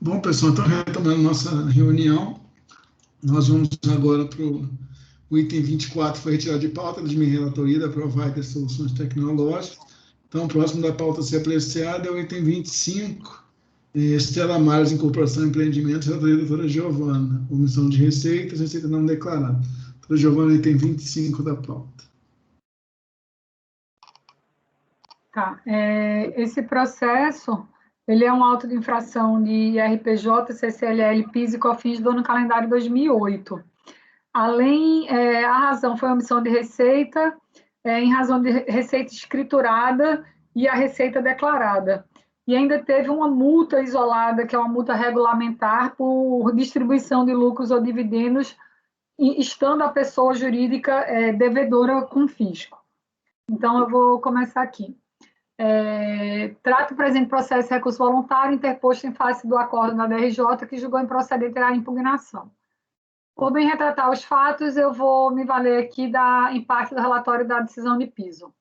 Bom, pessoal, então retomando nossa reunião, nós vamos agora para o item 24, foi retirado de pauta de minha relatoria da Provider Soluções Tecnológicas. Então, o próximo da pauta a ser apreciado é o item 25, Estela Mares, Incorporação e Empreendimentos, relatoria da doutora Giovana, omissão de receitas, receita não declarada. Doutora Giovana, item 25 da pauta. Tá, esse processo, ele é um auto de infração de RPJ, CCLL, PIS e COFINS do ano calendário 2008. Além, a razão foi a omissão de receita, em razão de receita escriturada e a receita declarada. E ainda teve uma multa isolada, que é uma multa regulamentar por distribuição de lucros ou dividendos, estando a pessoa jurídica devedora com fisco. Então, eu vou começar aqui. Trata o presente processo de recurso voluntário interposto em face do acordo da DRJ, que julgou improcedente a impugnação. Por bem retratar os fatos, eu vou me valer aqui em parte do relatório da decisão de piso.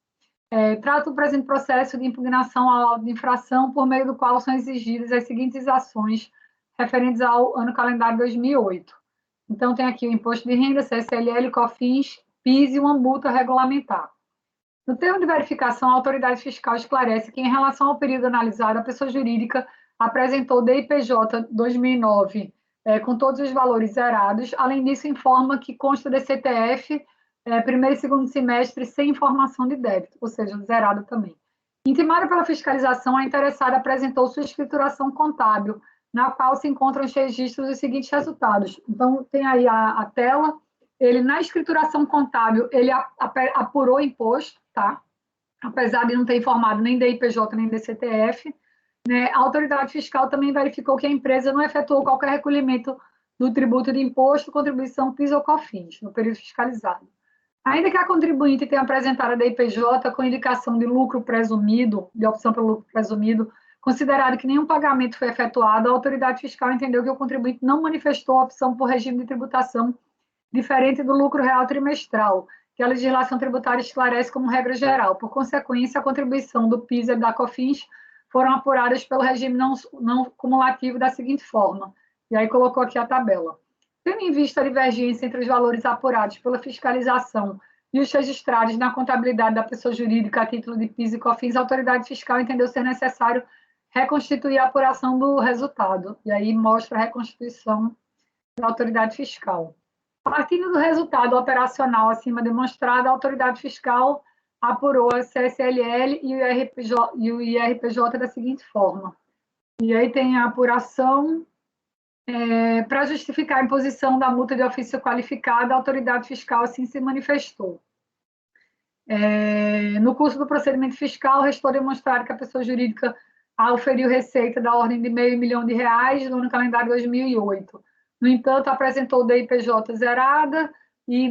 Trata o presente processo de impugnação ao auto de infração, por meio do qual são exigidas as seguintes ações referentes ao ano calendário 2008. Então, tem aqui o imposto de renda, CSLL, COFINS, PIS e uma multa regulamentar. No termo de verificação, a autoridade fiscal esclarece que, em relação ao período analisado, a pessoa jurídica apresentou DIPJ 2009 com todos os valores zerados. Além disso, informa que consta de CTF primeiro e segundo semestre sem informação de débito, ou seja, zerado também. Intimada pela fiscalização, a interessada apresentou sua escrituração contábil, na qual se encontram os registros dos seguintes resultados. Então, tem aí a tela. Ele, na escrituração contábil, ele apurou imposto, tá? Apesar de não ter informado nem DIPJ nem DCTF, né? A autoridade fiscal também verificou que a empresa não efetuou qualquer recolhimento do tributo de imposto, contribuição, PIS ou COFINS, no período fiscalizado. Ainda que a contribuinte tenha apresentado a DIPJ com indicação de lucro presumido, de opção pelo lucro presumido, considerado que nenhum pagamento foi efetuado, a autoridade fiscal entendeu que o contribuinte não manifestou a opção por regime de tributação diferente do lucro real trimestral, que a legislação tributária esclarece como regra geral. Por consequência, a contribuição do PIS e da COFINS foram apuradas pelo regime não cumulativo da seguinte forma, e aí colocou aqui a tabela. Tendo em vista a divergência entre os valores apurados pela fiscalização e os registrados na contabilidade da pessoa jurídica a título de PIS e COFINS, a autoridade fiscal entendeu ser necessário reconstituir a apuração do resultado, e aí mostra a reconstituição da autoridade fiscal. Partindo do resultado operacional acima demonstrado, a autoridade fiscal apurou a CSLL e o IRPJ da seguinte forma. E aí tem a apuração para justificar a imposição da multa de ofício qualificado, a autoridade fiscal assim se manifestou. No curso do procedimento fiscal, restou demonstrar que a pessoa jurídica auferiu receita da ordem de R$500 mil no ano calendário 2008. No entanto, apresentou DIPJ zerada e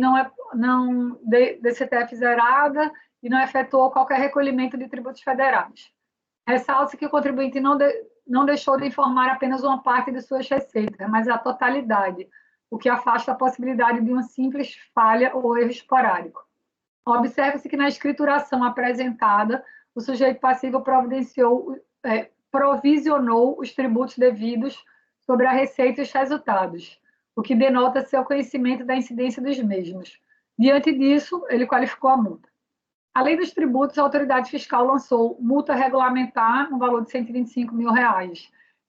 DCTF zerada e não efetuou qualquer recolhimento de tributos federais. Ressalta-se que o contribuinte não deixou de informar apenas uma parte de suas receitas, mas a totalidade, o que afasta a possibilidade de uma simples falha ou erro esporádico. Observa-se que na escrituração apresentada, o sujeito passivo provisionou os tributos devidos sobre a receita e os resultados, o que denota seu conhecimento da incidência dos mesmos. Diante disso, ele qualificou a multa. Além dos tributos, a autoridade fiscal lançou multa regulamentar no valor de R$125 mil.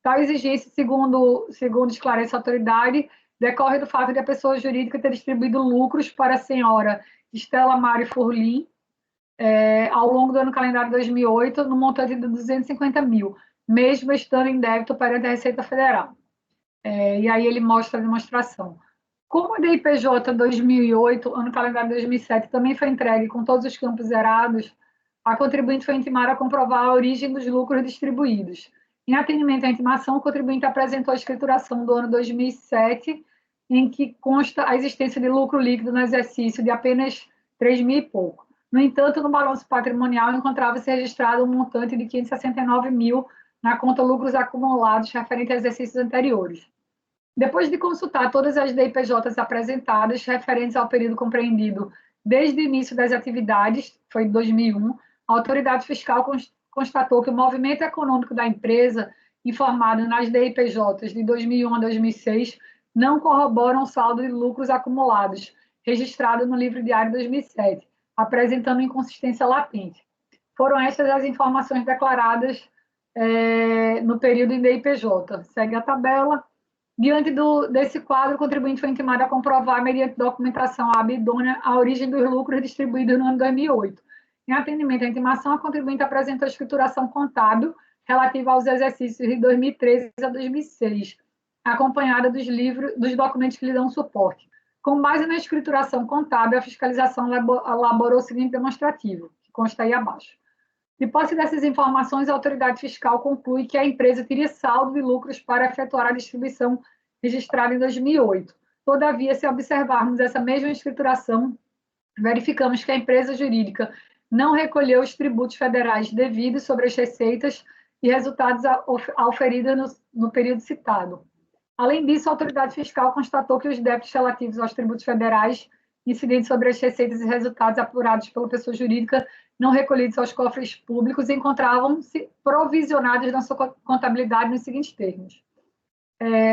Tal exigência, segundo esclarece a autoridade, decorre do fato de a pessoa jurídica ter distribuído lucros para a senhora Estela Mari Furlim, ao longo do ano calendário 2008, no montante de R$250 mil, mesmo estando em débito perante a Receita Federal. E aí ele mostra a demonstração. Como a DIPJ 2008, ano calendário 2007, também foi entregue com todos os campos zerados, a contribuinte foi intimada a comprovar a origem dos lucros distribuídos. Em atendimento à intimação, o contribuinte apresentou a escrituração do ano 2007, em que consta a existência de lucro líquido no exercício de apenas 3 mil e pouco. No entanto, no balanço patrimonial encontrava-se registrado um montante de 569 mil na conta lucros acumulados referente a exercícios anteriores. Depois de consultar todas as DIPJs apresentadas referentes ao período compreendido desde o início das atividades, foi em 2001, a autoridade fiscal constatou que o movimento econômico da empresa informados nas DIPJs de 2001 a 2006 não corroboram o saldo de lucros acumulados, registrado no livro diário 2007, apresentando inconsistência latente. Foram estas as informações declaradas no período em DIPJ. Segue a tabela. Diante desse quadro, o contribuinte foi intimado a comprovar, mediante documentação hábil e idônea, a origem dos lucros distribuídos no ano 2008. Em atendimento à intimação, a contribuinte apresentou a escrituração contábil relativa aos exercícios de 2013 a 2006, acompanhada dos documentos que lhe dão suporte. Com base na escrituração contábil, a fiscalização elaborou o seguinte demonstrativo, que consta aí abaixo. De posse dessas informações, a autoridade fiscal conclui que a empresa teria saldo de lucros para efetuar a distribuição registrada em 2008. Todavia, se observarmos essa mesma escrituração, verificamos que a empresa jurídica não recolheu os tributos federais devidos sobre as receitas e resultados auferidos no período citado. Além disso, a autoridade fiscal constatou que os débitos relativos aos tributos federais incidentes sobre as receitas e resultados apurados pela pessoa jurídica não recolhidos aos cofres públicos encontravam-se provisionados na sua contabilidade nos seguintes termos.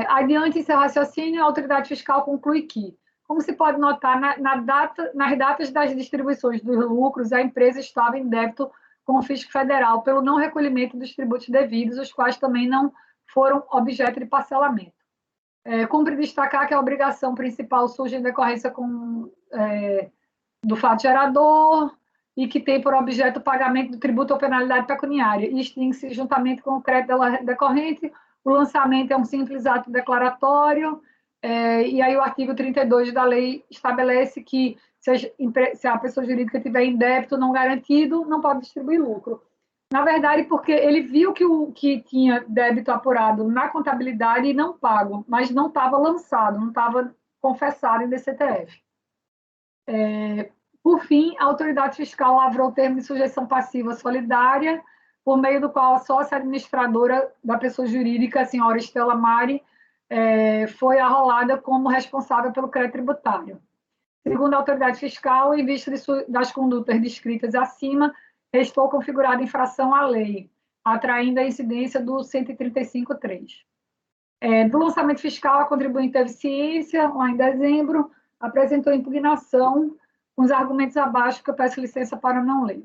Adiante em seu raciocínio, a autoridade fiscal conclui que, como se pode notar, nas datas das distribuições dos lucros, a empresa estava em débito com o fisco federal pelo não recolhimento dos tributos devidos, os quais também não foram objeto de parcelamento. Cumpre destacar que a obrigação principal surge em decorrência do fato gerador e que tem por objeto o pagamento do tributo ou penalidade pecuniária. E extingue-se juntamente com o crédito decorrente. O lançamento é um simples ato declaratório, e aí o artigo 32 da lei estabelece que se a pessoa jurídica tiver em débito não garantido, não pode distribuir lucro. Na verdade, porque ele viu que tinha débito apurado na contabilidade e não pago, mas não estava lançado, não estava confessado em DCTF. Por fim, a autoridade fiscal lavrou o termo de sujeição passiva solidária, por meio do qual a sócia administradora da pessoa jurídica, a senhora Estela Mari, foi arrolada como responsável pelo crédito tributário. Segundo a autoridade fiscal, em vista das condutas descritas acima, restou configurada infração à lei, atraindo a incidência do 135.3. Do lançamento fiscal, a contribuinte teve ciência, lá em dezembro, apresentou impugnação com os argumentos abaixo, que eu peço licença para não ler.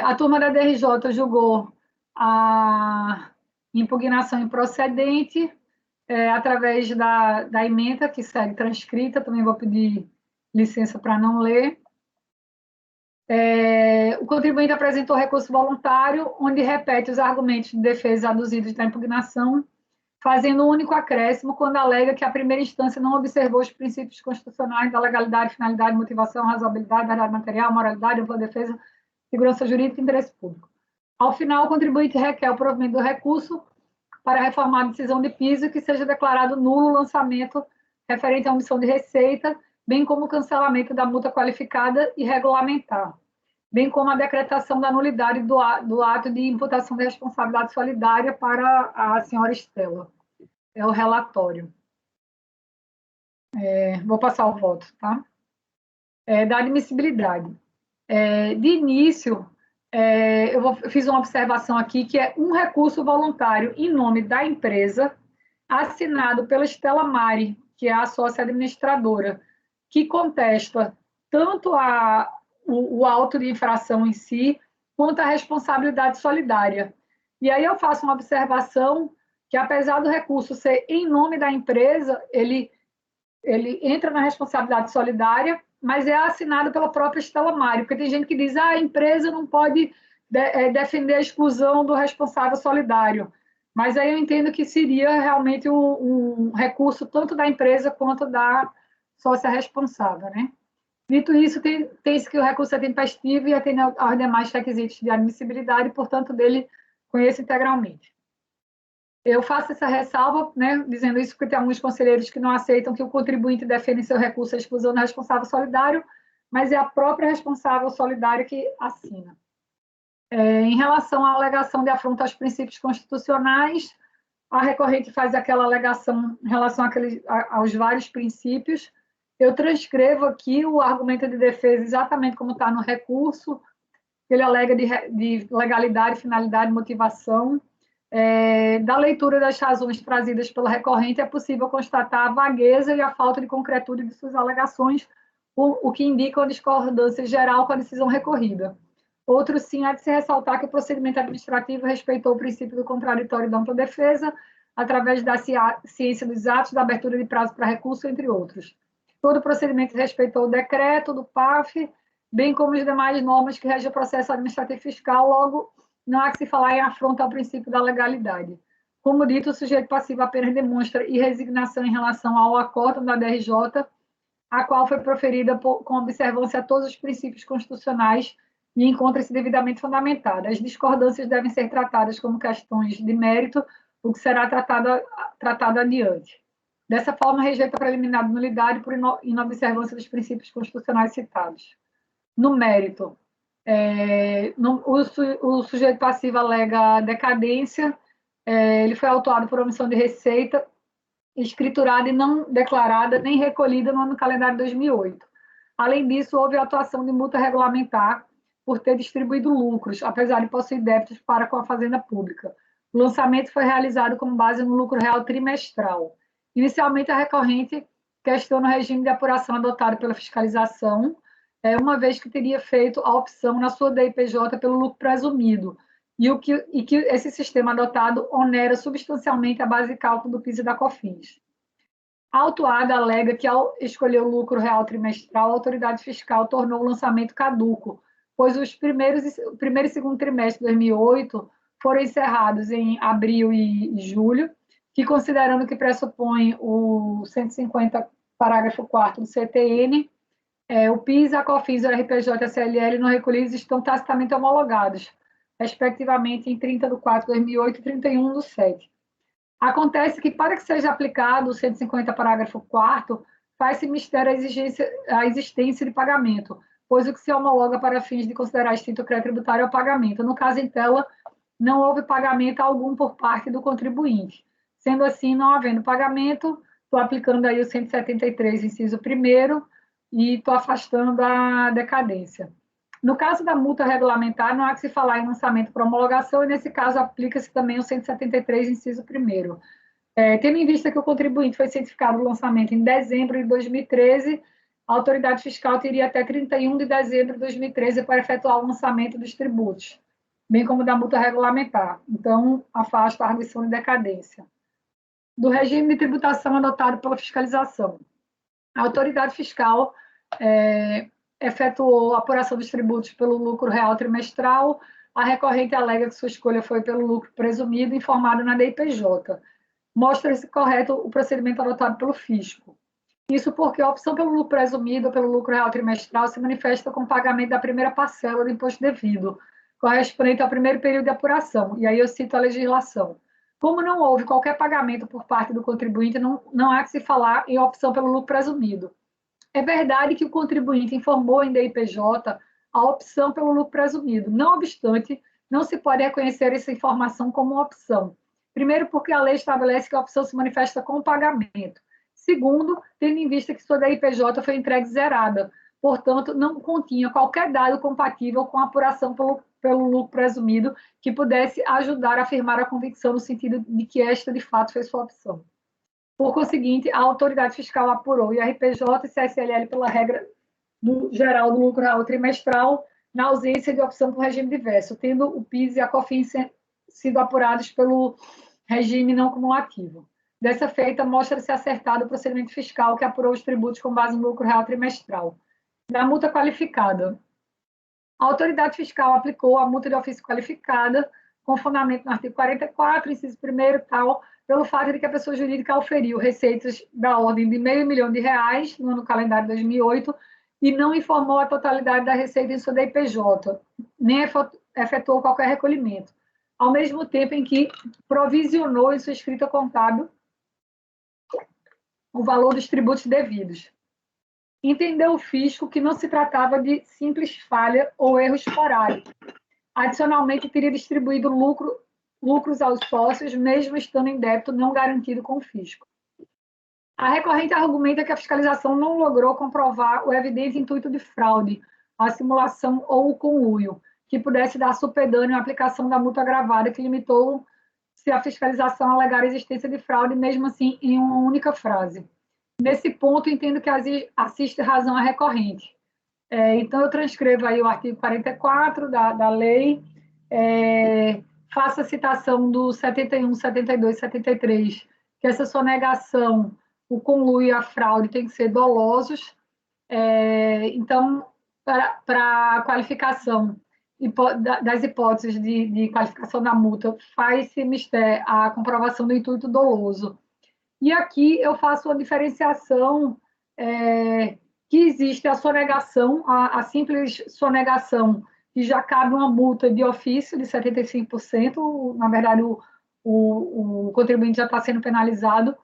A turma da DRJ julgou a impugnação improcedente, através da ementa, que segue transcrita, também vou pedir licença para não ler. O contribuinte apresentou recurso voluntário, onde repete os argumentos de defesa aduzidos da impugnação, fazendo um único acréscimo quando alega que a primeira instância não observou os princípios constitucionais da legalidade, finalidade, motivação, razoabilidade, verdade material, moralidade, ampla defesa, segurança jurídica e interesse público. Ao final, o contribuinte requer o provimento do recurso para reformar a decisão de piso que seja declarado nulo o lançamento referente à omissão de receita, bem como o cancelamento da multa qualificada e regulamentar, bem como a decretação da nulidade do ato de imputação de responsabilidade solidária para a senhora Estela. É o relatório. Vou passar o voto, tá? Da admissibilidade. De início, eu fiz uma observação aqui, que é um recurso voluntário em nome da empresa, assinado pela Estela Mari, que é a sócia administradora, que contesta tanto o auto de infração em si, quanto a responsabilidade solidária. E aí eu faço uma observação que, apesar do recurso ser em nome da empresa, ele entra na responsabilidade solidária, mas é assinado pela própria Estela Mari, porque tem gente que diz a empresa não pode defender a exclusão do responsável solidário. Mas aí eu entendo que seria realmente um recurso tanto da empresa quanto da sócia responsável, né? Dito isso, tem-se que o recurso é tempestivo e atende aos demais requisitos de admissibilidade, portanto, dele conheço integralmente. Eu faço essa ressalva, né, dizendo isso porque tem alguns conselheiros que não aceitam que o contribuinte defenda em seu recurso a exclusão do responsável solidário, mas é a própria responsável solidária que assina. Em relação à alegação de afronta aos princípios constitucionais, a recorrente faz aquela alegação em relação aos vários princípios. Eu transcrevo aqui o argumento de defesa exatamente como está no recurso. Ele alega de legalidade, finalidade, motivação. Da leitura das razões trazidas pela recorrente, é possível constatar a vagueza e a falta de concretude de suas alegações, o que indica uma discordância geral com a decisão recorrida. Outro sim, há de se ressaltar que o procedimento administrativo respeitou o princípio do contraditório e da ampla defesa, através da ciência dos atos, da abertura de prazo para recurso, entre outros. Todo o procedimento respeitou o decreto do PAF, bem como as demais normas que regem o processo administrativo fiscal, logo, não há que se falar em afronta ao princípio da legalidade. Como dito, o sujeito passivo apenas demonstra irresignação em relação ao acórdão da DRJ, a qual foi proferida com observância a todos os princípios constitucionais e encontra-se devidamente fundamentada. As discordâncias devem ser tratadas como questões de mérito, o que será tratado adiante. Dessa forma, rejeita a preliminar de nulidade por inobservância dos princípios constitucionais citados. No mérito, o sujeito passivo alega decadência, ele foi autuado por omissão de receita, escriturada e não declarada nem recolhida no ano calendário 2008. Além disso, houve atuação de multa regulamentar por ter distribuído lucros, apesar de possuir débitos para com a Fazenda Pública. O lançamento foi realizado com base no lucro real trimestral. Inicialmente, a recorrente questiona o regime de apuração adotado pela fiscalização, uma vez que teria feito a opção na sua DIPJ pelo lucro presumido, e que esse sistema adotado onera substancialmente a base de cálculo do PIS e da COFINS. A autuada alega que, ao escolher o lucro real trimestral, a autoridade fiscal tornou o lançamento caduco, pois o primeiro e segundo trimestre de 2008 foram encerrados em abril e julho, que, considerando que pressupõe o 150, parágrafo 4º do CTN, o PIS, a COFINS, o RPJ e a CLL não recolhidos estão tacitamente homologados, respectivamente em 30 de 4 de 2008 e 31 de 7. Acontece que, para que seja aplicado o 150, parágrafo 4º, faz-se mistério a existência de pagamento, pois o que se homologa para fins de considerar extinto o crédito tributário é o pagamento. No caso em tela, não houve pagamento algum por parte do contribuinte. Sendo assim, não havendo pagamento, estou aplicando aí o 173, inciso 1º, e estou afastando a decadência. No caso da multa regulamentar, não há que se falar em lançamento por homologação, e nesse caso aplica-se também o 173, inciso 1º. Tendo em vista que o contribuinte foi cientificado do lançamento em dezembro de 2013, a autoridade fiscal teria até 31 de dezembro de 2013 para efetuar o lançamento dos tributos, bem como da multa regulamentar. Então, afasta a arguição de decadência. Do regime de tributação adotado pela fiscalização. A autoridade fiscal efetuou a apuração dos tributos pelo lucro real trimestral. A recorrente alega que sua escolha foi pelo lucro presumido, informado na DIPJ. Mostra-se correto o procedimento adotado pelo fisco. Isso porque a opção pelo lucro presumido ou pelo lucro real trimestral se manifesta com o pagamento da primeira parcela do imposto devido, correspondente ao primeiro período de apuração. E aí eu cito a legislação. Como não houve qualquer pagamento por parte do contribuinte, não há que se falar em opção pelo lucro presumido. É verdade que o contribuinte informou em DIPJ a opção pelo lucro presumido. Não obstante, não se pode reconhecer essa informação como uma opção. Primeiro, porque a lei estabelece que a opção se manifesta com o pagamento. Segundo, tendo em vista que sua DIPJ foi entregue zerada. Portanto, não continha qualquer dado compatível com a apuração pelo lucro presumido que pudesse ajudar a afirmar a convicção no sentido de que esta, de fato, foi sua opção. Por conseguinte, a autoridade fiscal apurou IRPJ e CSLL pela regra geral do lucro real trimestral, na ausência de opção por regime diverso, tendo o PIS e a COFINS sido apurados pelo regime não cumulativo. Dessa feita, mostra-se acertado o procedimento fiscal que apurou os tributos com base no lucro real trimestral. Da multa qualificada. A autoridade fiscal aplicou a multa de ofício qualificada, com fundamento no artigo 44, inciso 1º, tal, pelo fato de que a pessoa jurídica oferiu receitas da ordem de R$500 mil no ano calendário 2008 e não informou a totalidade da receita em sua DIPJ, nem efetuou qualquer recolhimento, ao mesmo tempo em que provisionou em sua escrita contábil o valor dos tributos devidos. Entendeu o fisco que não se tratava de simples falha ou erro esporádico. Adicionalmente, teria distribuído lucros aos sócios, mesmo estando em débito não garantido com o fisco. A recorrente argumenta que a fiscalização não logrou comprovar o evidente intuito de fraude, a simulação ou o conluio, que pudesse dar supedâneo à aplicação da multa agravada, que limitou se a fiscalização alegar a existência de fraude, mesmo assim, em uma única frase. Nesse ponto, entendo que assiste razão à recorrente. Então, eu transcrevo aí o artigo 44 da lei, faço a citação do 71, 72, 73, que essa sonegação, o conluio e a fraude tem que ser dolosos. Então, para a qualificação das hipóteses de qualificação da multa, faz-se mister a comprovação do intuito doloso. E aqui eu faço a diferenciação que existe a sonegação, a simples sonegação, que já cabe uma multa de ofício de 75%, na verdade o contribuinte já está sendo penalizado,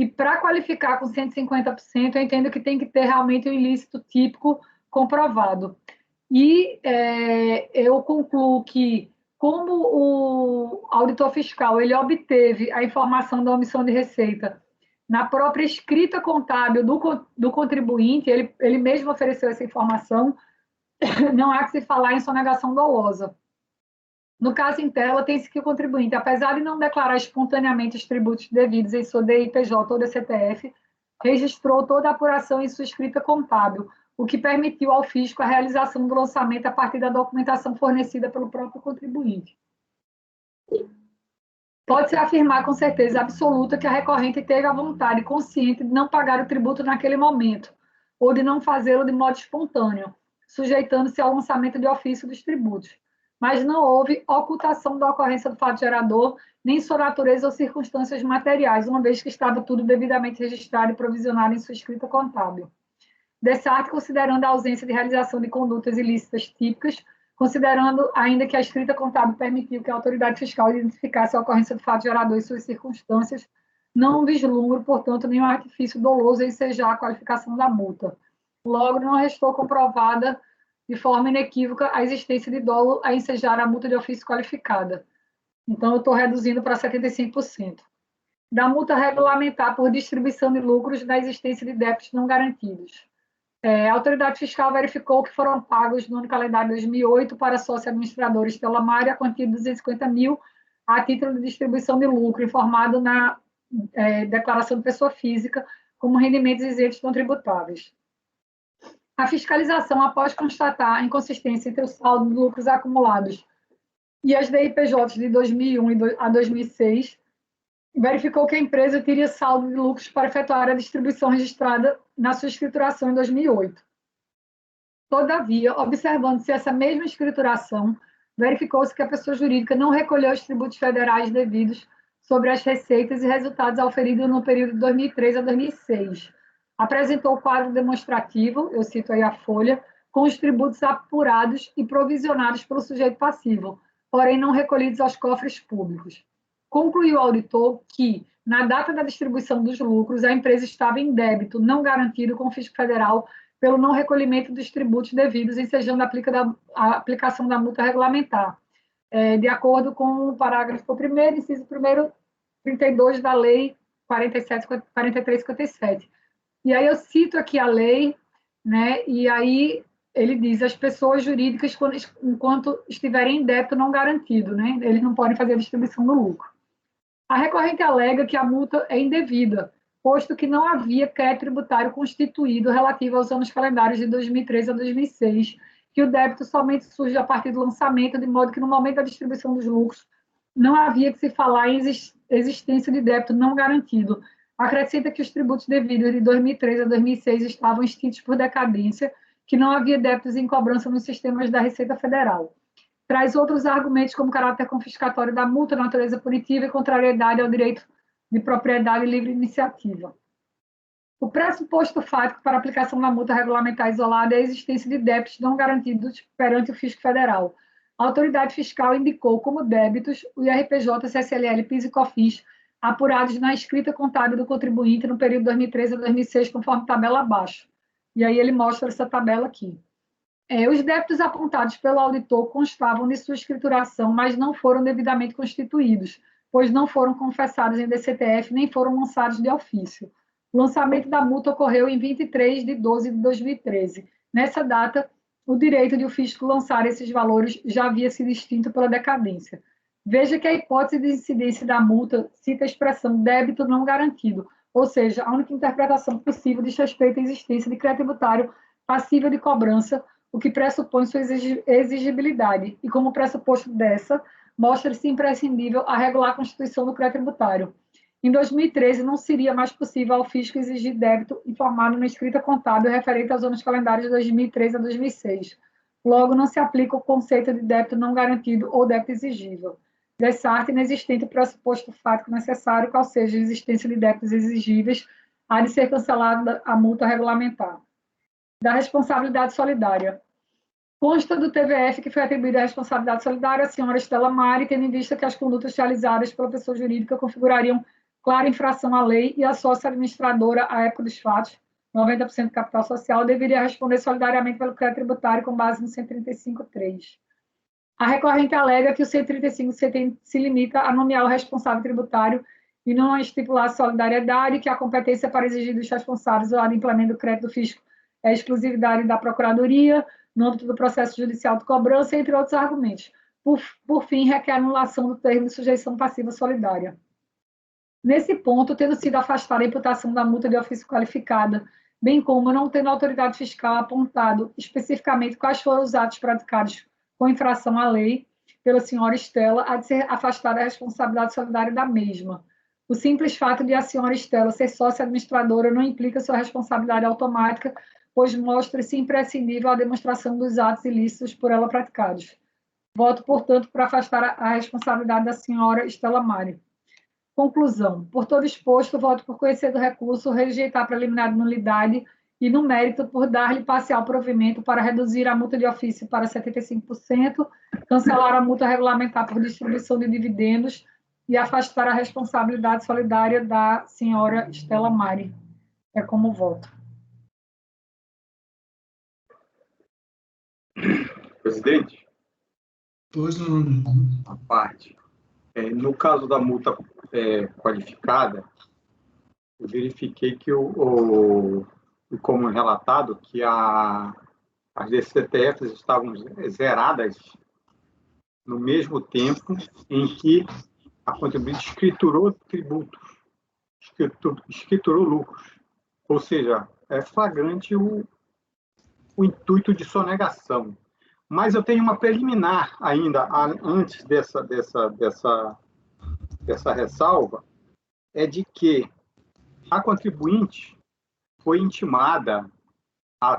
e para qualificar com 150%, eu entendo que tem que ter realmente um ilícito típico comprovado. E eu concluo que, como o auditor fiscal ele obteve a informação da omissão de receita na própria escrita contábil do contribuinte, ele mesmo ofereceu essa informação, não há que se falar em sonegação dolosa. No caso em tela, tem-se que o contribuinte, apesar de não declarar espontaneamente os tributos devidos em sua DIPJ ou DCTF, registrou toda a apuração em sua escrita contábil, o que permitiu ao fisco a realização do lançamento a partir da documentação fornecida pelo próprio contribuinte. Pode-se afirmar com certeza absoluta que a recorrente teve a vontade consciente de não pagar o tributo naquele momento, ou de não fazê-lo de modo espontâneo, sujeitando-se ao lançamento de ofício dos tributos. Mas não houve ocultação da ocorrência do fato gerador, nem sua natureza ou circunstâncias materiais, uma vez que estava tudo devidamente registrado e provisionado em sua escrita contábil. Dessarte, considerando a ausência de realização de condutas ilícitas típicas, considerando ainda que a escrita contábil permitiu que a autoridade fiscal identificasse a ocorrência do fato gerador e suas circunstâncias, não vislumbro, portanto, nenhum artifício doloso em ensejar a qualificação da multa. Logo, não restou comprovada de forma inequívoca a existência de dolo a ensejar a multa de ofício qualificada. Então, eu estou reduzindo para 75%. Da multa regulamentar por distribuição de lucros da existência de débitos não garantidos. A autoridade fiscal verificou que foram pagos no ano calendário 2008 para sócio-administrador Estela Mari a quantia de 250 mil a título de distribuição de lucro, informado na declaração de pessoa física como rendimentos isentos não tributáveis. A fiscalização, após constatar a inconsistência entre o saldo de lucros acumulados e as DIPJs de 2001 a 2006, verificou que a empresa teria saldo de lucros para efetuar a distribuição registrada na sua escrituração em 2008. Todavia, observando-se essa mesma escrituração, verificou-se que a pessoa jurídica não recolheu os tributos federais devidos sobre as receitas e resultados auferidos no período de 2003 a 2006. Apresentou o quadro demonstrativo, eu cito aí a folha, com os tributos apurados e provisionados pelo sujeito passivo, porém não recolhidos aos cofres públicos. Concluiu o auditor que, na data da distribuição dos lucros, a empresa estava em débito não garantido com o Fisco Federal pelo não recolhimento dos tributos devidos, ensejando a aplicação da multa regulamentar, de acordo com o parágrafo 1º, inciso 1º, 32 da Lei 4357. E aí eu cito aqui a lei, né, e aí ele diz as pessoas jurídicas, enquanto estiverem em débito não garantido, né, eles não podem fazer a distribuição do lucro. A recorrente alega que a multa é indevida, posto que não havia crédito tributário constituído relativo aos anos calendários de 2003 a 2006, que o débito somente surge a partir do lançamento, de modo que no momento da distribuição dos lucros não havia que se falar em existência de débito não garantido. Acrescenta que os tributos devidos de 2003 a 2006 estavam extintos por decadência, que não havia débitos em cobrança nos sistemas da Receita Federal. Traz outros argumentos como caráter confiscatório da multa, natureza punitiva e contrariedade ao direito de propriedade e livre iniciativa. O pressuposto fático para a aplicação da multa regulamentar isolada é a existência de débitos não garantidos perante o Fisco Federal. A autoridade fiscal indicou como débitos o IRPJ, CSLL, PIS e COFINS, apurados na escrita contábil do contribuinte no período 2013 a 2006, conforme tabela abaixo. E aí ele mostra essa tabela aqui. Os débitos apontados pelo auditor constavam de sua escrituração, mas não foram devidamente constituídos, pois não foram confessados em DCTF, nem foram lançados de ofício. O lançamento da multa ocorreu em 23 de 12 de 2013. Nessa data, o direito de o fisco lançar esses valores já havia sido extinto pela decadência. Veja que a hipótese de incidência da multa cita a expressão débito não garantido, ou seja, a única interpretação possível diz respeito à existência de crédito tributário passível de cobrança, o que pressupõe sua exigibilidade, e como pressuposto dessa, mostra-se imprescindível a regular constituição do crédito tributário. Em 2013, não seria mais possível ao fisco exigir débito informado na escrita contábil referente aos anos calendários de 2003 a 2006. Logo, não se aplica o conceito de débito não garantido ou débito exigível. Dessa arte, inexistente o pressuposto fático necessário, qual seja a existência de débitos exigíveis, há de ser cancelada a multa regulamentar. Da responsabilidade solidária. Consta do TVF que foi atribuída a responsabilidade solidária à senhora Estela Mari, tendo em vista que as condutas realizadas pela pessoa jurídica configurariam clara infração à lei e a sócia administradora, à época dos fatos, 90% do capital social, deveria responder solidariamente pelo crédito tributário com base no 135.3. A recorrente alega que o 135 se limita a nomear o responsável tributário e não a estipular solidariedade, que a competência para exigir dos responsáveis o adimplemento do crédito do fisco é a exclusividade da Procuradoria, no âmbito do processo judicial de cobrança, entre outros argumentos. Por fim, requer anulação do termo de sujeição passiva solidária. Nesse ponto, tendo sido afastada a imputação da multa de ofício qualificada, bem como não tendo a autoridade fiscal apontado especificamente quais foram os atos praticados com infração à lei pela senhora Estela, há de ser afastada a responsabilidade solidária da mesma. O simples fato de a senhora Estela ser sócia administradora não implica sua responsabilidade automática, pois mostra-se imprescindível a demonstração dos atos ilícitos por ela praticados. Voto, portanto, para afastar a responsabilidade da senhora Estela Mari. Conclusão. Por todo exposto, voto por conhecer do recurso, rejeitar a preliminar de nulidade e, no mérito, por dar-lhe parcial provimento para reduzir a multa de ofício para 75%, cancelar a multa regulamentar por distribuição de dividendos e afastar a responsabilidade solidária da senhora Estela Mari. É como voto. Presidente? Pois não. A parte. No caso da multa qualificada, eu verifiquei que, como relatado, que as DCTFs estavam zeradas no mesmo tempo em que a contribuinte escriturou tributos, escriturou lucros. Ou seja, é flagrante o intuito de sonegação. Mas eu tenho uma preliminar ainda, antes dessa ressalva, é de que a contribuinte foi intimada, a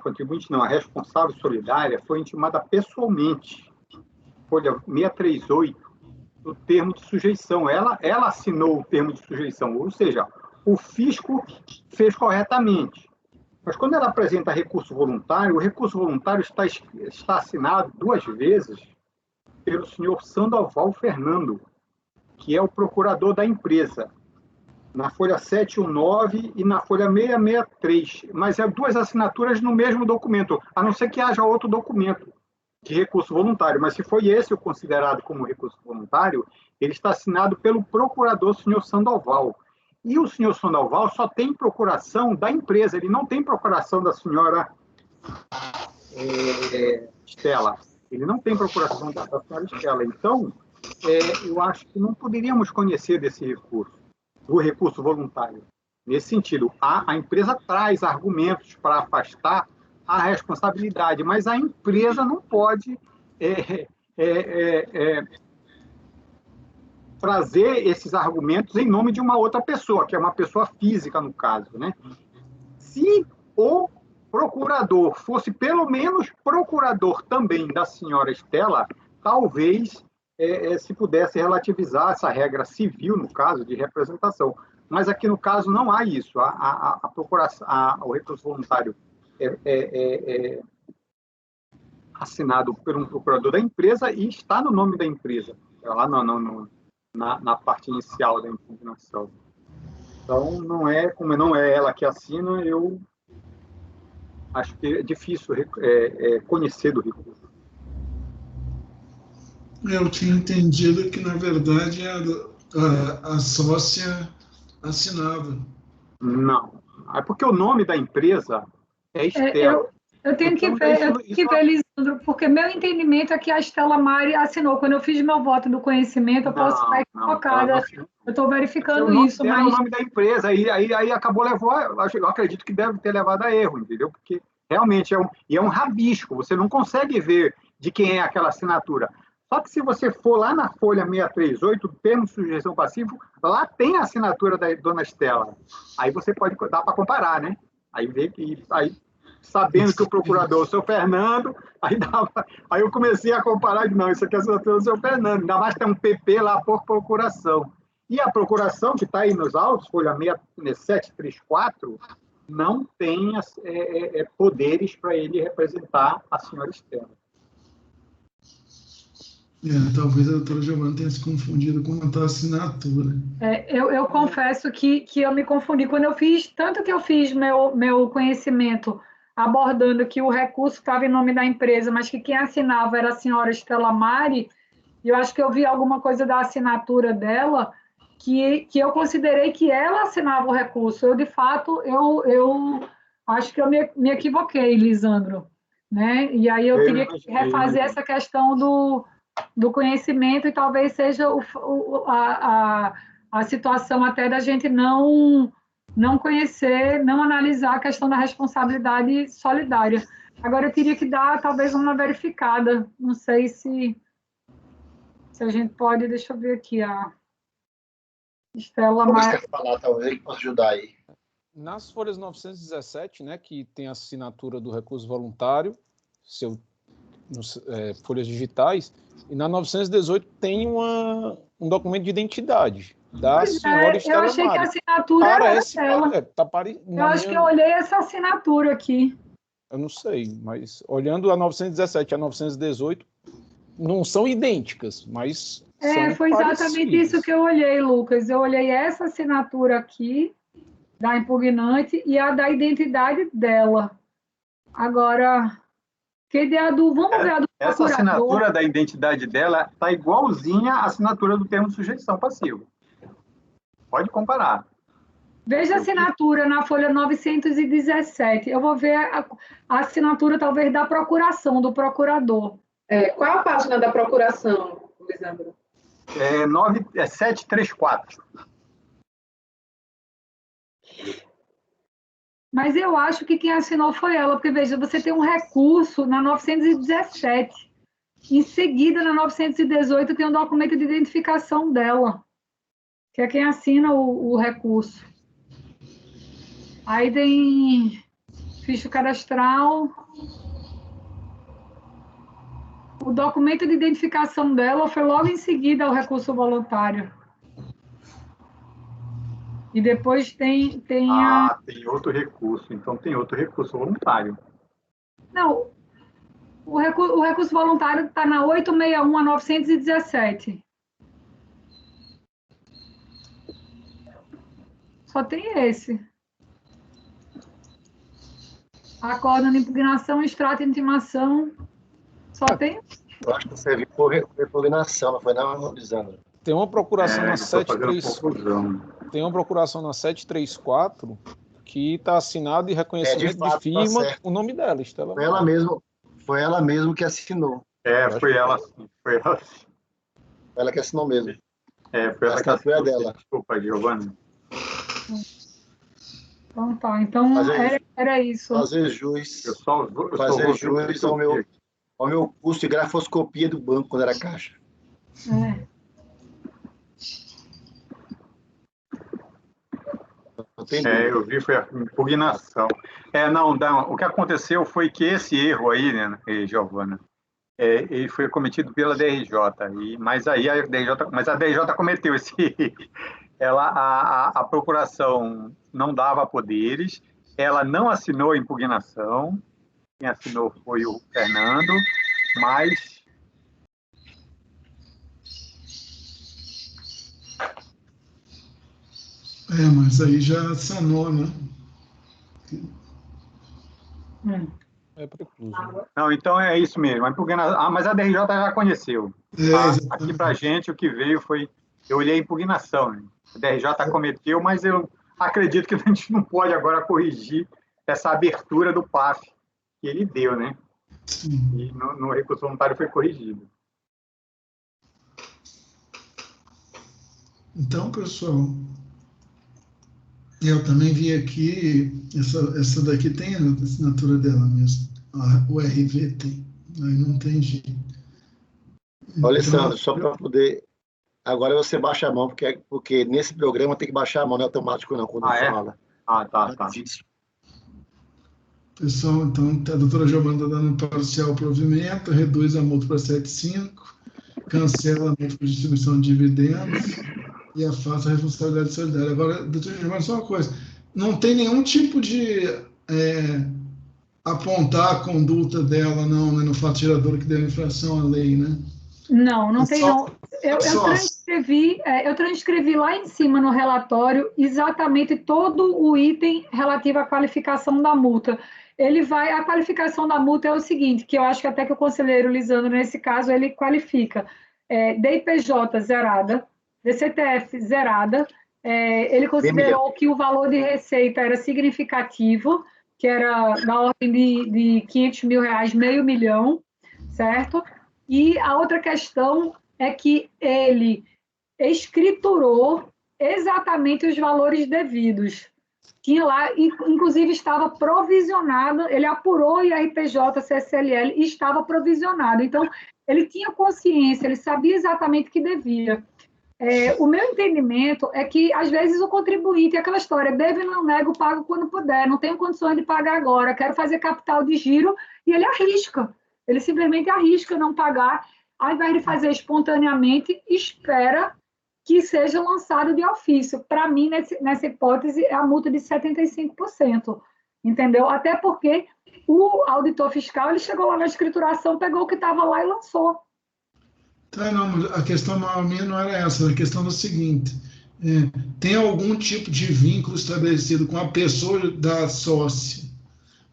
responsável solidária foi intimada pessoalmente, folha 638, no termo de sujeição. Ela assinou o termo de sujeição, ou seja, o fisco fez corretamente. Mas quando ela apresenta recurso voluntário, o recurso voluntário está assinado 2 vezes pelo senhor Sandoval Fernando, que é o procurador da empresa, na folha 719 e na folha 663. Mas é 2 assinaturas no mesmo documento, a não ser que haja outro documento de recurso voluntário. Mas se foi esse o considerado como recurso voluntário, ele está assinado pelo procurador senhor Sandoval. E o senhor Sandoval só tem procuração da empresa, ele não tem procuração da senhora Estela. Ele não tem procuração da senhora Estela. Então, eu acho que não poderíamos conhecer desse recurso, do recurso voluntário. Nesse sentido, a empresa traz argumentos para afastar a responsabilidade, mas a empresa não pode trazer esses argumentos em nome de uma outra pessoa, que é uma pessoa física, no caso, né? Se o procurador fosse pelo menos procurador também da senhora Estela, talvez se pudesse relativizar essa regra civil, no caso, de representação. Mas aqui, no caso, não há isso. A procuração, o recurso voluntário é assinado por um procurador da empresa e está no nome da empresa, lá na parte inicial da impugnação. Então, como não é ela que assina, eu acho que é difícil conhecer do recurso. Eu tinha entendido que, na verdade, a sócia assinava. Não. É porque o nome da empresa é Estela. Eu tenho que ver, porque meu entendimento é que a Estela Mari assinou. Quando eu fiz meu voto do conhecimento, eu posso estar equivocada. Eu estou verificando isso, mas... o nome da empresa, aí acabou levando, eu acredito que deve ter levado a erro, entendeu? Porque realmente é um rabisco, você não consegue ver de quem é aquela assinatura. Só que se você for lá na folha 638, termo de sujeição passivo, lá tem a assinatura da dona Estela. Aí você dá para comparar, né? Aí vê que... sabendo que o procurador é o seu Fernando, aí eu comecei a comparar, não, isso aqui é a assinatura do seu Fernando, ainda mais tem um PP lá por procuração. E a procuração, que está aí nos autos, folha 734, não tem poderes para ele representar a senhora Estela. Talvez a doutora Giovana tenha se confundido com a tua assinatura. Eu confesso que eu me confundi. Quando eu fiz, tanto que eu fiz meu conhecimento abordando que o recurso estava em nome da empresa, mas que quem assinava era a senhora Estela Mari, e eu acho que eu vi alguma coisa da assinatura dela, que eu considerei que ela assinava o recurso. Eu, de fato, eu acho que eu me equivoquei, Lisandro. Né? E aí eu teria que refazer essa questão do conhecimento, e talvez seja a situação até da gente não conhecer, não analisar a questão da responsabilidade solidária. Agora, eu teria que dar, talvez, uma verificada. Não sei se a gente pode... Deixa eu ver aqui a Estela Mari. Quer falar, talvez, que possa ajudar aí. Nas folhas 917, né, que tem a assinatura do recurso voluntário, folhas digitais, e na 918 tem um documento de identidade da senhora Estela Mari. Eu achei que a assinatura era dela. Acho que eu olhei essa assinatura aqui. Eu não sei, mas olhando a 917 e a 918, não são idênticas, mas são foi exatamente parecidas. Isso que eu olhei, Lucas. Eu olhei essa assinatura aqui, da impugnante, e a da identidade dela. Agora... vamos ver a do essa procurador. Assinatura da identidade dela está igualzinha à assinatura do termo de sujeição passiva. Pode comparar. Veja a assinatura na folha 917. Eu vou ver a assinatura, talvez, da procuração, do procurador. Qual a página da procuração, Lisandro? 734. Mas eu acho que quem assinou foi ela, porque, veja, você tem um recurso na 917. Em seguida, na 918, tem um documento de identificação dela, que é quem assina o recurso. Aí tem ficha cadastral. O documento de identificação dela foi logo em seguida ao recurso voluntário. E depois tem tem outro recurso. Então, tem outro recurso voluntário. Não, o recurso voluntário está na 861 a 917. Só tem esse. Acordo de impugnação, extrato de intimação. Só tem... Eu acho que você viu por impugnação, não foi não, Lisandro? Tem uma procuração na 734. Tem uma procuração na 734 que está assinado e reconhecimento de firma o nome dela, Estela. Foi ela mesmo que assinou. Foi ela. Foi ela que assinou mesmo. Foi ela que assinou dela. Desculpa, Giovana. Então tá, então era isso. Fazer jus ao meu curso de grafoscopia do banco quando era caixa. Eu vi, foi a impugnação. O que aconteceu foi que esse erro aí, né, Giovana, ele foi cometido pela DRJ, mas a DRJ cometeu esse erro. A procuração não dava poderes, ela não assinou a impugnação, quem assinou foi o Fernando, mas... Mas aí já sanou, né? Precluso. Não, então é isso mesmo. Mas a DRJ já conheceu. Aqui para a gente, o que veio foi... Eu olhei a impugnação. Né? A DRJ cometeu, mas eu acredito que a gente não pode agora corrigir essa abertura do PAF que ele deu, né? E no recurso voluntário foi corrigido. Então, pessoal, eu também vi aqui, essa daqui tem a assinatura dela mesmo, o RV tem, aí não tem jeito. Então, Alessandro, só para poder... Agora você baixa a mão, porque nesse programa tem que baixar a mão, não é automático não, quando fala. Tá. Pessoal, então, a doutora Giovana está dando parcial provimento, reduz a multa para 7,5, cancela a multa por distribuição de dividendos e afasta a responsabilidade solidária. Agora, doutora Giovana, só uma coisa, não tem nenhum tipo de apontar a conduta dela, não, né, no fato gerador que deu infração à lei, né? Não tem não. Eu transcrevi lá em cima no relatório exatamente todo o item relativo à qualificação da multa. A qualificação da multa é o seguinte, que eu acho que até que o conselheiro Lisandro, nesse caso, ele qualifica DIPJ zerada, DCTF zerada, ele considerou que o valor de receita era significativo, que era da ordem de R$500 mil, R$500 mil, certo? E a outra questão é que ele escriturou exatamente os valores devidos. Tinha lá, inclusive estava provisionado, ele apurou o IRPJ, CSLL e estava provisionado. Então, ele tinha consciência, ele sabia exatamente o que devia. O meu entendimento é que, às vezes, o contribuinte, aquela história, deve, não nego, pago quando puder, não tenho condições de pagar agora, quero fazer capital de giro, e ele arrisca. Ele simplesmente arrisca não pagar, ao invés de fazer espontaneamente, espera que seja lançado de ofício. Para mim, nessa hipótese, é a multa de 75%, entendeu? Até porque o auditor fiscal ele chegou lá na escrituração, pegou o que estava lá e lançou. Não, a questão minha não era essa, a questão é o seguinte, tem algum tipo de vínculo estabelecido com a pessoa da sócia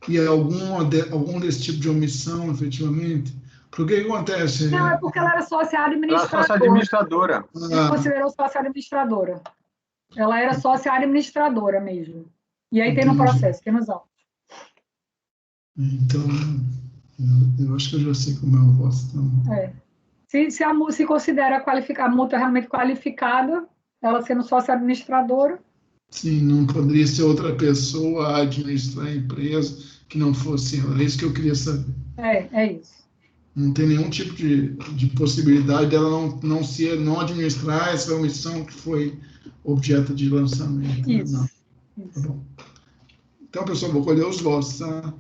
e algum desse tipo de omissão, efetivamente? Porque o que acontece? Não, é porque ela era sócia administradora. Ela era sócia administradora. Considerou sócia administradora. Ela era sócia administradora mesmo. E aí tem no processo, tem nos autos. Então, eu acho que eu já sei como é o vosso. Então. Se considera a multa realmente qualificada, ela sendo sócia administradora. Sim, não poderia ser outra pessoa a administrar a empresa que não fosse ela. É isso que eu queria saber. É isso. Não tem nenhum tipo de possibilidade dela não administrar essa omissão que foi objeto de lançamento. Isso. Né? Isso. Tá bom. Então, pessoal, vou colher os votos, tá?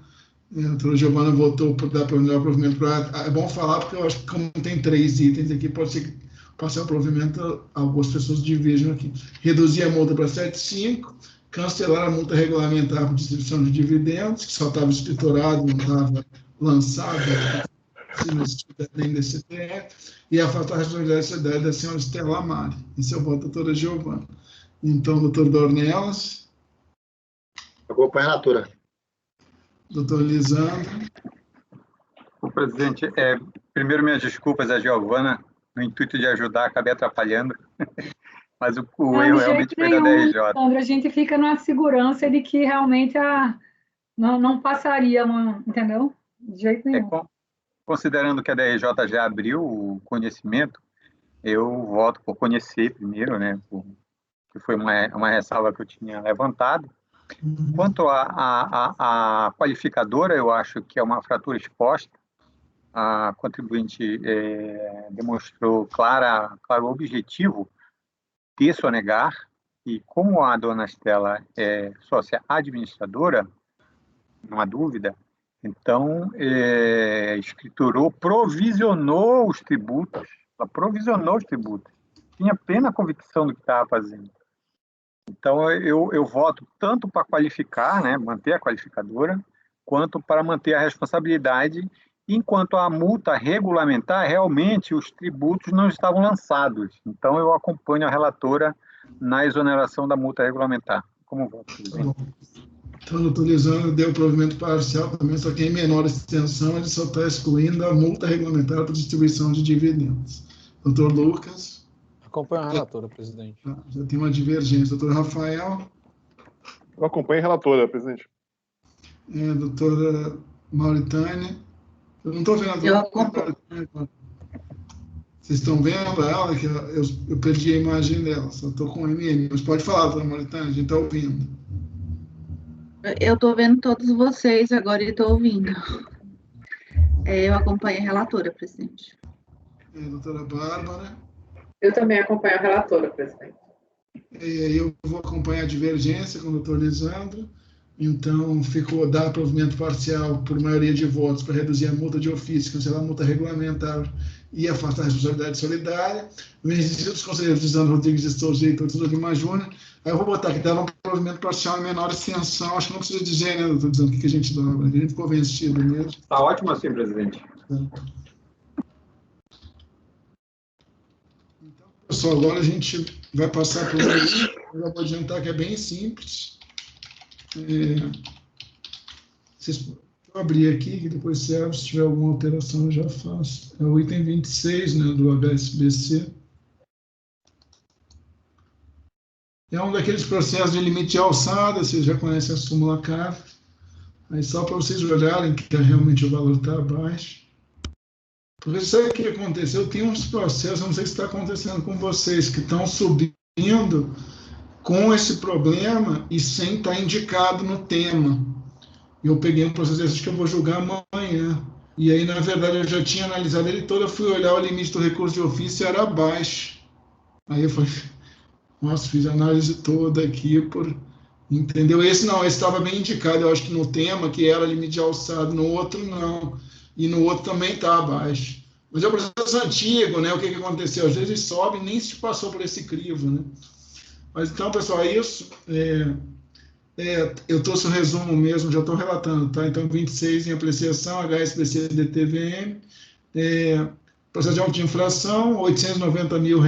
A doutora Giovana votou por dar melhor provimento. É bom falar, porque eu acho que como tem 3 itens aqui, pode ser que passar o provimento, algumas pessoas divirjam aqui. Reduzir a multa para 7,5, cancelar a multa regulamentar por distribuição de dividendos, que só estava escriturado, não estava lançado, se não estiver nem desse TF, e afastar a responsabilidade solidária da senhora Estela Amari. Esse é o voto da doutora Giovana. Então, doutor Dornelas. Acompanha a relatora. Doutor Lisandro. O presidente, primeiro minhas desculpas a Giovana, no intuito de ajudar, acabei atrapalhando, mas o erro realmente foi da DRJ. Sandra, a gente fica na segurança de que realmente não passaria, entendeu? De jeito nenhum. Considerando que a DRJ já abriu o conhecimento, eu voto por conhecer primeiro, né? Que foi uma ressalva que eu tinha levantado. Quanto à qualificadora, eu acho que é uma fratura exposta. A contribuinte demonstrou claro objetivo de sonegar, e como a dona Estela é sócia administradora, não há dúvida, então escriturou, provisionou os tributos, ela provisionou os tributos, tinha plena convicção do que estava fazendo. Então, eu voto tanto para qualificar, né, manter a qualificadora, quanto para manter a responsabilidade, enquanto a multa regulamentar, realmente os tributos não estavam lançados. Então, eu acompanho a relatora na exoneração da multa regulamentar. Como voto, presidente? Então, o doutor Lisandro deu provimento parcial também, só que em menor extensão, ele só está excluindo a multa regulamentar para distribuição de dividendos. Doutor Lucas. Acompanho a relatora, presidente. Já tem uma divergência. Doutor Rafael. Eu acompanho a relatora, presidente. Doutora Mauritânia. Eu não estou vendo Eu a acompanho. Vocês estão vendo ela? Que eu perdi a imagem dela, só estou com o MM. Mas pode falar, dona Maritânia, a gente está ouvindo. Eu estou vendo todos vocês agora e estou ouvindo. Eu acompanho a relatora, presidente. Doutora Bárbara. Eu também acompanho a relatora, presidente. Eu vou acompanhar a divergência com o doutor Lisandro. Então, ficou dar provimento parcial por maioria de votos para reduzir a multa de ofício, cancelar a multa regulamentar e afastar a responsabilidade solidária. O exercício dos conselheiros Lisandro Rodrigues de Souza e Heitor Lima Júnior. Aí eu vou botar que dava um provimento parcial em menor extensão. Acho que não precisa dizer, né, doutor Lisandro, o que a gente dobra. A gente ficou vencido mesmo. Está ótimo assim, presidente. Então, pessoal, agora a gente vai passar por aí. Eu já vou adiantar que é bem simples. Vou abrir aqui, que depois serve, se tiver alguma alteração eu já faço. É o item 26, né, do HSBC. É um daqueles processos de limite de alçada, vocês já conhecem a súmula CAF. Aí só para vocês olharem que realmente o valor está abaixo. Porque sabe o que aconteceu? Tem uns processos, não sei se está acontecendo com vocês, que estão subindo com esse problema e sem estar indicado no tema. Eu peguei um processo desse que eu vou julgar amanhã. E aí, na verdade, eu já tinha analisado ele todo, eu fui olhar o limite do recurso de ofício e era baixo. Aí eu falei, nossa, fiz a análise toda aqui, entendeu? Esse não, esse estava bem indicado, eu acho que no tema, que era limite de alçado, no outro não. E no outro também está abaixo. Mas é um processo antigo, né? O que aconteceu? Às vezes sobe e nem se passou por esse crivo, né? Mas então, pessoal, é isso. Eu trouxe um resumo mesmo, já estou relatando, tá? Então, 26 em apreciação, HSBC DTVM, processo de auto de infração, R$890 mil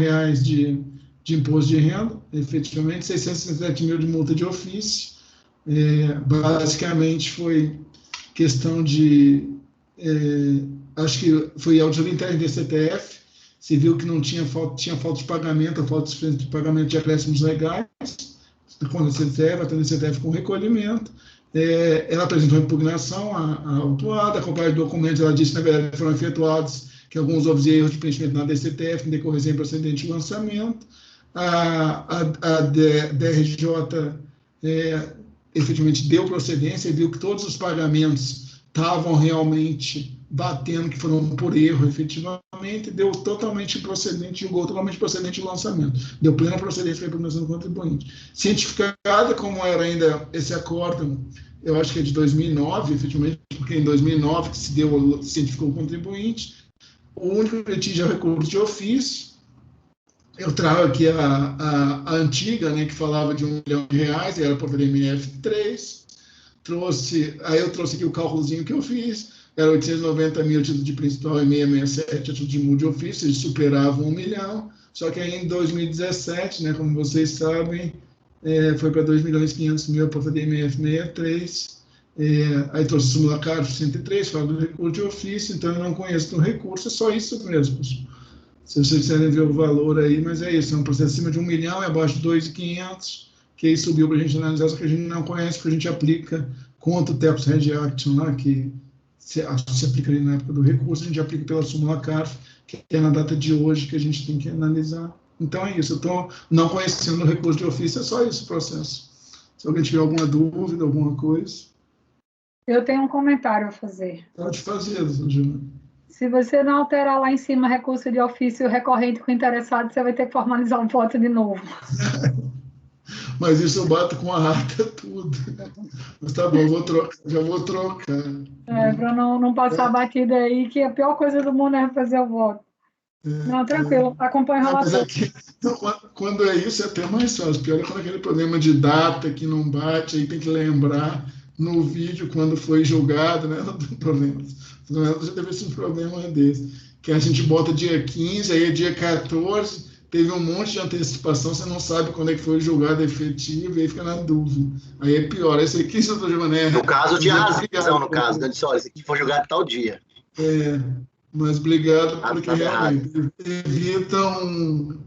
de imposto de renda, efetivamente, 667 mil de multa de ofício. Basicamente, foi questão de... acho que foi auditoria interna do CTF, se viu que não tinha falta de pagamento, a falta de pagamento de acréscimos legais, quando a CTF, atendendo a CTF com recolhimento, ela apresentou impugnação à autuada, acompanhada de documentos, ela disse que, na verdade, foram efetuados, que alguns houve erros de preenchimento na DCTF, em decorrência em procedente de lançamento, a DRJ efetivamente deu procedência e viu que todos os pagamentos estavam realmente batendo, que foram por erro, efetivamente, deu totalmente procedente, julgou totalmente procedente o lançamento. Deu plena procedência para a impugnação do contribuinte. Cientificada, como era ainda esse acórdão, eu acho que é de 2009, efetivamente, porque em 2009 que se cientificou o contribuinte, o único litígio é o recurso de ofício. Eu trago aqui a antiga, né, que falava de R$1 milhão, era por MF3. Aí eu trouxe aqui o cálculozinho que eu fiz, era 890 mil título de principal e 667 título de multi ofício, eles superavam 1 milhão, só que aí em 2017, né, como vocês sabem, foi para 2.500.000 por MF 63, aí trouxe súmula CARF 103, fala do recurso de ofício, então eu não conheço do recurso, é só isso mesmo. Se vocês quiserem ver o valor aí, mas é isso, é um processo acima de 1 milhão, é abaixo de 2.500, que aí subiu para a gente analisar, só que a gente não conhece, porque a gente aplica contra o TEPS Red Action lá, que se aplica ali na época do recurso, a gente aplica pela súmula CARF, que é na data de hoje que a gente tem que analisar. Então é isso, eu estou não conhecendo o recurso de ofício, é só isso o processo. Se alguém tiver alguma dúvida, alguma coisa... Eu tenho um comentário a fazer. Pode fazer, Juliana. Se você não alterar lá em cima recurso de ofício recorrente com interessado, você vai ter que formalizar um voto de novo. Mas isso eu bato com a ata tudo. Mas tá bom, já vou trocar. Para não passar batida aí, que a pior coisa do mundo é fazer o voto. Não, tranquilo, acompanho o relator. Quando é isso, é até mais fácil. Pior é quando aquele problema de data que não bate, aí tem que lembrar no vídeo quando foi julgado, né? Não tem problema. Já teve esse problema desse. Que a gente bota dia 15, aí é dia 14, teve um monte de antecipação, você não sabe quando é que foi julgado efetivo, e aí fica na dúvida. Aí é pior. Esse aqui, se eu estou jogando... No caso, tinha razão, no caso, né? Disse, olha, esse aqui foi julgado tal dia. Mas obrigado, porque realmente evitam,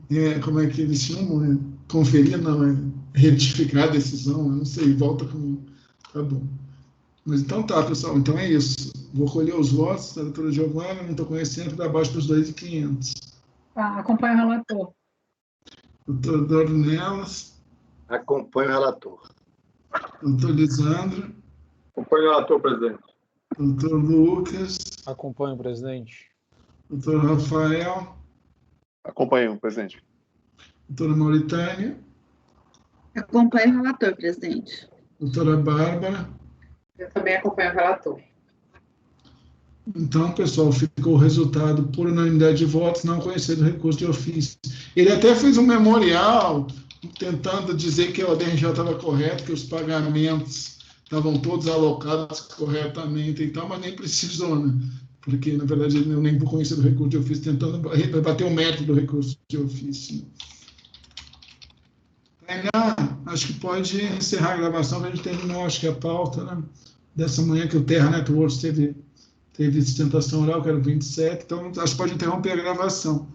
como é que eles chamam? Conferir, não, retificar a decisão, eu não sei, volta com... Tá bom. Mas então tá, pessoal, então é isso. Vou colher os votos da doutora Giovana, não estou conhecendo, para abaixo dos 2.500. Tá, acompanha o relator. Doutor Dornelas. Acompanho o relator. Doutor Lisandro. Acompanho o relator, presidente. Doutor Lucas. Acompanho, presidente. Doutor Rafael. Acompanho, presidente. Doutora Mauritânia. Acompanho o relator, presidente. Doutora Bárbara. Eu também acompanho o relator. Então, pessoal, ficou o resultado por unanimidade de votos, não conhecido o recurso de ofício. Ele até fez um memorial tentando dizer que a ODRJ estava correta, que os pagamentos estavam todos alocados corretamente e tal, mas nem precisou, né? Porque, na verdade, eu nem vou conhecer o recurso de ofício, tentando bater o mérito do recurso de ofício. Acho que pode encerrar a gravação, a gente terminou, acho que a pauta, né, dessa manhã, que o Terra Networks teve sustentação oral, que era o 27, então acho que pode interromper a gravação.